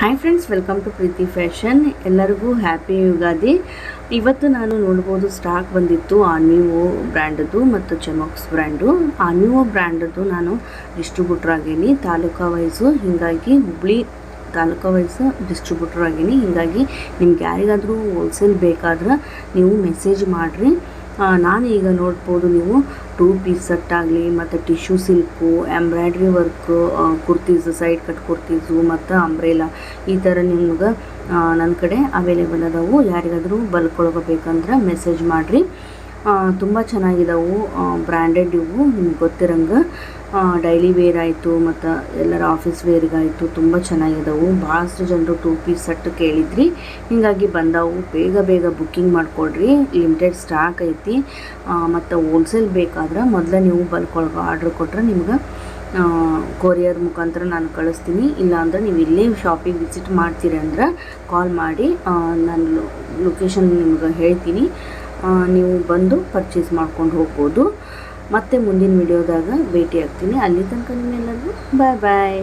Hi friends, welcome to Preethi fashion. ಎಲ್ಲರಿಗೂ happy Ugadi. ಇವತ್ತು ನಾನು ನೋಡ್ಬೋದು ಸ್ಟಾಕ್ ಬಂದಿತ್ತು ಆನ್ವಿವೋ ಬ್ರ್ಯಾಂಡದ್ದು ಮತ್ತು ಚೆಮಾಕ್ಸ್ ಬ್ರ್ಯಾಂಡು. ಆನ್ವಿವೋ ಬ್ರ್ಯಾಂಡದ್ದು ನಾನು ಡಿಸ್ಟ್ರಿಬ್ಯೂಟರ್ ಆಗೀನಿ ತಾಲೂಕಾ ವೈಸು, ಹೀಗಾಗಿ ಹುಬ್ಳಿ ತಾಲೂಕಾ ವೈಸ್ ಡಿಸ್ಟ್ರಿಬ್ಯೂಟರ್ ಆಗೀನಿ. ಹೀಗಾಗಿ ನಿಮ್ಗೆ ಯಾರಿಗಾದರೂ ಹೋಲ್ಸೇಲ್ ಬೇಕಾದ್ರೆ ನೀವು ಮೆಸೇಜ್ ಮಾಡಿರಿ. ನಾನು ಈಗ ನೋಡ್ಬೋದು, ನೀವು 2 ಪೀಸ್ ಸೆಟ್ ಆಗಲಿ ಮತ್ತು tissue silk, embroidery work, kurtis, side cut kurtis ಮತ್ತು ಅಂಬ್ರೆಲಾ ಈ ಥರ ನಿಮ್ಗೆ ನನ್ನ ಕಡೆ ಅವೈಲೇಬಲ್ ಅದಾವು. ಯಾರಿಗಾದರೂ ಬಲ್ಕೊಳ್ಬೇಕಂದ್ರೆ ಮೆಸೇಜ್ ಮಾಡಿರಿ. ತುಂಬ ಚೆನ್ನಾಗಿದ್ದಾವೆ, ಬ್ರ್ಯಾಂಡೆಡ್ ಇವು. ನಿಮ್ಗೆ ಗೊತ್ತಿರಂಗೆ ಡೈಲಿ ವೇರ್ ಆಯಿತು ಮತ್ತು ಎಲ್ಲರ ಆಫೀಸ್ ವೇರ್ಗಾಯಿತು ತುಂಬ ಚೆನ್ನಾಗಿದ್ದಾವೆ. ಭಾಳಷ್ಟು ಜನರು 2 ಪೀಸ್ ಸೆಟ್ ಕೇಳಿದ್ರಿ, ಹೀಗಾಗಿ ಬಂದಾವು. ಬೇಗ ಬುಕ್ಕಿಂಗ್ ಮಾಡಿಕೊಡ್ರಿ, ಲಿಮಿಟೆಡ್ ಸ್ಟಾಕ್ ಐತಿ. ಮತ್ತು ಹೋಲ್ಸೇಲ್ ಬೇಕಾದ್ರೆ ಮೊದಲೇ ನೀವು ಬಲ್ಕೊಳ್ಗೆ ಆರ್ಡ್ರ್ ಕೊಟ್ಟರೆ ನಿಮ್ಗೆ ಕೊರಿಯರ್ ಮುಖಾಂತರ ನಾನು ಕಳಿಸ್ತೀನಿ. ಇಲ್ಲಾಂದ್ರೆ ನೀವು ಇಲ್ಲೇ ಶಾಪಿಗೆ ವಿಸಿಟ್ ಮಾಡ್ತೀರಿ ಅಂದ್ರೆ ಕಾಲ್ ಮಾಡಿ ನಾನು ಲೊಕೇಶನ್ ನಿಮ್ಗೆ ಹೇಳ್ತೀನಿ. ನೀವು ಬಂದು ಪರ್ಚೇಸ್ ಮಾಡ್ಕೊಂಡು ಹೋಗ್ಬೋದು. ಮತ್ತೆ ಮುಂದಿನ ವಿಡಿಯೋದಾಗ ಭೇಟಿ ಆಗ್ತೀನಿ. ಅಲ್ಲಿ ತನಕ ನಿಮ್ಮೆಲ್ಲರಿಗೂ ಬಾಯ್.